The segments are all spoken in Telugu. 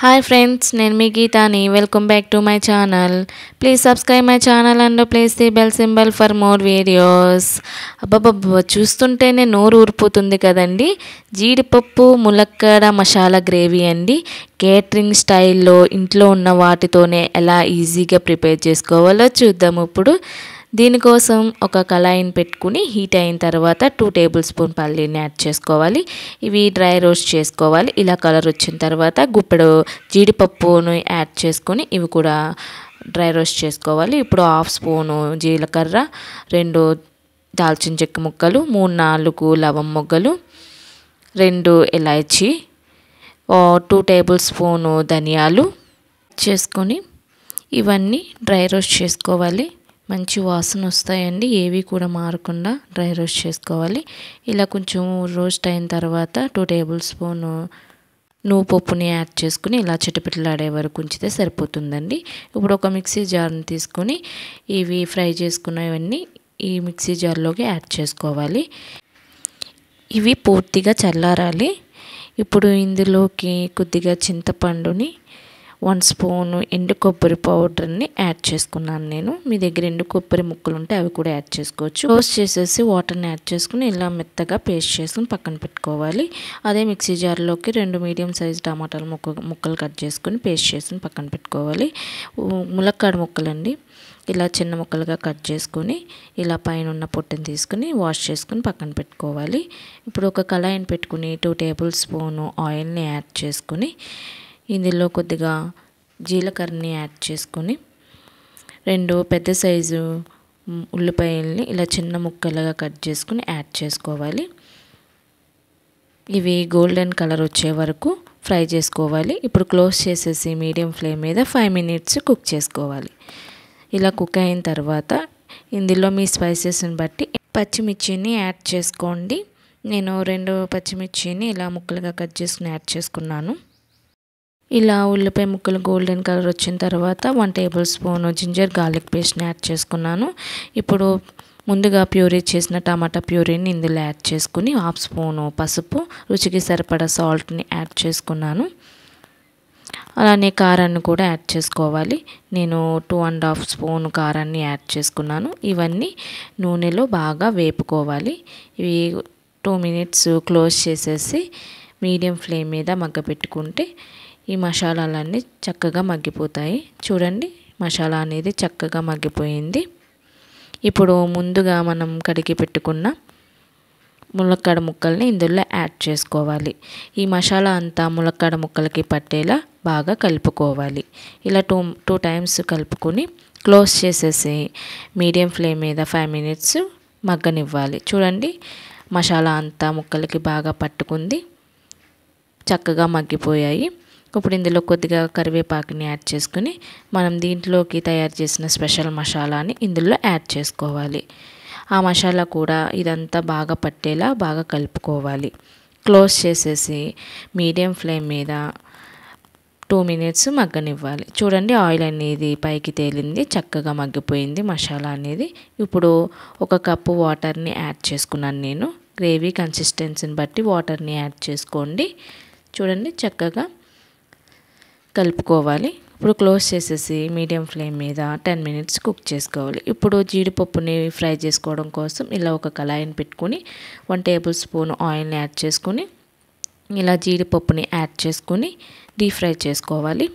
హాయ్ ఫ్రెండ్స్, నేను మీ గీతాని. Welcome back to my channel. Please subscribe my channel and place the bell symbol for more videos. అబ్బబ్బబ్బ, చూస్తుంటేనే నోరు ఊరిపోతుంది కదండి. జీడిపప్పు ములక్కాడ మసాలా గ్రేవీ అండి. కేటరింగ్ స్టైల్లో ఇంట్లో ఉన్న వాటితోనే ఎలా ఈజీగా ప్రిపేర్ చేసుకోవాలో చూద్దాం ఇప్పుడు. దీనికోసం ఒక కళాయిని పెట్టుకుని హీట్ అయిన తర్వాత 2 టేబుల్ స్పూన్ పల్లీని యాడ్ చేసుకోవాలి. ఇవి డ్రై రోస్ట్ చేసుకోవాలి. ఇలా కలర్ వచ్చిన తర్వాత గుప్పెడు జీడిపప్పును యాడ్ చేసుకొని ఇవి కూడా డ్రై రోస్ట్ చేసుకోవాలి. ఇప్పుడు 1/2 స్పూను జీలకర్ర, 2 దాల్చిన చెక్క ముక్కలు, 3-4 లవం మొగ్గలు, 2 ఇలాచీ, 2 టేబుల్ స్పూను ధనియాలు చేసుకొని ఇవన్నీ డ్రై రోస్ట్ చేసుకోవాలి. మంచి వాసన వస్తాయండి. ఏవి కూడా మారకుండా డ్రై రోస్ట్ చేసుకోవాలి. ఇలా కొంచెం రోస్ట్ అయిన తర్వాత 2 టేబుల్ స్పూను నువ్వు పప్పుని యాడ్ చేసుకుని ఇలా చిటపిటలాడే వరకు ఉంచితే సరిపోతుందండి. ఇప్పుడు ఒక మిక్సీ జార్ని తీసుకొని ఇవి ఫ్రై చేసుకున్నవన్నీ ఈ మిక్సీ జార్లోకి యాడ్ చేసుకోవాలి. ఇవి పూర్తిగా చల్లారాలి. ఇప్పుడు ఇందులోకి కొద్దిగా చింతపండుని 1 స్పూను ఎండు కొబ్బరి పౌడర్ని యాడ్ చేసుకున్నాను నేను. మీ దగ్గర ఎండు కొబ్బరి ముక్కలు ఉంటే అవి కూడా యాడ్ చేసుకోవచ్చు. రోస్ట్ చేసేసి వాటర్ని యాడ్ చేసుకుని ఇలా మెత్తగా పేస్ట్ చేసుకుని పక్కన పెట్టుకోవాలి. అదే మిక్సీ జార్లోకి 2 మీడియం సైజ్ టమాటాలు ముక్కలు కట్ చేసుకుని పేస్ట్ చేసుకుని పక్కన పెట్టుకోవాలి. ములక్కాడ ముక్కలండి. ఇలా చిన్న ముక్కలుగా కట్ చేసుకొని ఇలా పైన ఉన్న పొట్టుని తీసుకుని వాష్ చేసుకుని పక్కన పెట్టుకోవాలి. ఇప్పుడు ఒక కళాయిని పెట్టుకుని 2 టేబుల్ స్పూను ఆయిల్ని యాడ్ చేసుకుని ఇందులో కొద్దిగా జీలకర్రని యాడ్ చేసుకొని 2 పెద్ద సైజు ఉల్లిపాయల్ని ఇలా చిన్న ముక్కలుగా కట్ చేసుకుని యాడ్ చేసుకోవాలి. ఇవి గోల్డెన్ కలర్ వచ్చే వరకు ఫ్రై చేసుకోవాలి. ఇప్పుడు క్లోజ్ చేసేసి మీడియం ఫ్లేమ్ మీద 5 మినిట్స్ కుక్ చేసుకోవాలి. ఇలా కుక్ అయిన తర్వాత ఇందులో మీ స్పైసెస్ని బట్టి పచ్చిమిర్చిని యాడ్ చేసుకోండి. నేను 2 పచ్చిమిర్చిని ఇలా ముక్కలుగా కట్ చేసుకుని యాడ్ చేసుకున్నాను. ఇలా ఉల్లిపాయ ముక్కలు గోల్డెన్ కలర్ వచ్చిన తర్వాత 1 టేబుల్ స్పూన్ జింజర్ గార్లిక్ పేస్ట్ని యాడ్ చేసుకున్నాను. ఇప్పుడు ముందుగా ప్యూరీ చేసిన టమాటా ప్యూరీని ఇందులో యాడ్ చేసుకుని 1/2 స్పూను పసుపు, రుచికి సరిపడా సాల్ట్ని యాడ్ చేసుకున్నాను. అలానే కారాన్ని కూడా యాడ్ చేసుకోవాలి. నేను 2.5 స్పూన్ కారాన్ని యాడ్ చేసుకున్నాను. ఇవన్నీ నూనెలో బాగా వేపుకోవాలి. ఇవి 2 మినిట్స్ క్లోజ్ చేసేసి మీడియం ఫ్లేమ్ మీద మగ్గపెట్టుకుంటే ఈ మసాలాలన్నీ చక్కగా మగ్గిపోతాయి. చూడండి, మసాలా అనేది చక్కగా మగ్గిపోయింది. ఇప్పుడు ముందుగా మనం కడిగి పెట్టుకున్న ములక్కాడ ముక్కల్ని ఇందులో యాడ్ చేసుకోవాలి. ఈ మసాలా అంతా ములక్కాడ ముక్కలకి పట్టేలా బాగా కలుపుకోవాలి. ఇలా 2 టైమ్స్ కలుపుకొని క్లోజ్ చేసేసి మీడియం ఫ్లేమ్ మీద 5 మినిట్స్ మగ్గనివ్వాలి. చూడండి, మసాలా అంతా ముక్కలకి బాగా పట్టుకుంది, చక్కగా మగ్గిపోయాయి. ఇప్పుడు ఇందులో కొద్దిగా కరివేపాకుని యాడ్ చేసుకుని మనం దీంట్లోకి తయారు చేసిన స్పెషల్ మసాలాని ఇందులో యాడ్ చేసుకోవాలి. ఆ మసాలా కూడా ఇదంతా బాగా పట్టేలా బాగా కలుపుకోవాలి. క్లోజ్ చేసేసి మీడియం ఫ్లేమ్ మీద 2 మినిట్స్ మగ్గనివ్వాలి. చూడండి, ఆయిల్ అనేది పైకి తేలింది, చక్కగా మగ్గిపోయింది మసాలా అనేది. ఇప్పుడు 1 కప్పు వాటర్ని యాడ్ చేసుకున్నాను నేను. గ్రేవీ కన్సిస్టెన్సీని బట్టి వాటర్ని యాడ్ చేసుకోండి. చూడండి, చక్కగా కలుపుకోవాలి. ఇప్పుడు క్లోజ్ చేసేసి మీడియం ఫ్లేమ్ మీద 10 మినిట్స్ కుక్ చేసుకోవాలి. ఇప్పుడు జీడిపప్పుని ఫ్రై చేసుకోవడం కోసం ఇలా ఒక కళాయిని పెట్టుకుని 1 టేబుల్ స్పూన్ ఆయిల్ని యాడ్ చేసుకుని ఇలా జీడిపప్పుని యాడ్ చేసుకుని డీప్ ఫ్రై చేసుకోవాలి.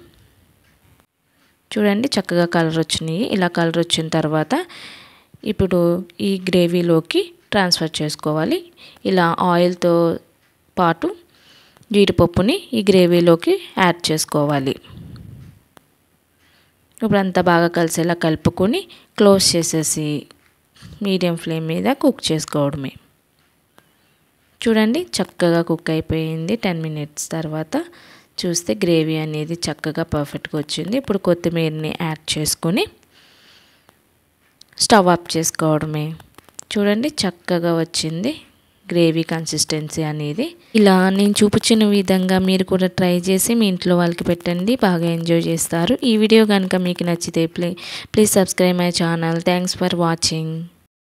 చూడండి, చక్కగా కలర్ వచ్చినాయి. ఇలా కలర్ వచ్చిన తర్వాత ఇప్పుడు ఈ గ్రేవీలోకి ట్రాన్స్ఫర్ చేసుకోవాలి. ఇలా ఆయిల్తో పాటు జీడిపప్పుని ఈ గ్రేవీలోకి యాడ్ చేసుకోవాలి. ఇప్పుడు అంతా బాగా కలిసేలా కలుపుకొని క్లోజ్ చేసేసి మీడియం ఫ్లేమ్ మీద కుక్ చేసుకోవడమే. చూడండి, చక్కగా కుక్ అయిపోయింది. 10 మినిట్స్ తర్వాత చూస్తే గ్రేవీ అనేది చక్కగా పర్ఫెక్ట్గా వచ్చింది. ఇప్పుడు కొత్తిమీరని యాడ్ చేసుకొని స్టవ్ ఆఫ్ చేసుకోవడమే. చూడండి, చక్కగా వచ్చింది గ్రేవీ కన్సిస్టెన్సీ అనేది. ఇలా నేను చూపించిన విధంగా మీరు కూడా ట్రై చేసి మీ ఇంట్లో వాళ్ళకి పెట్టండి, బాగా ఎంజాయ్ చేస్తారు. ఈ వీడియో కనుక మీకు నచ్చితే please subscribe my channel. Thanks for watching.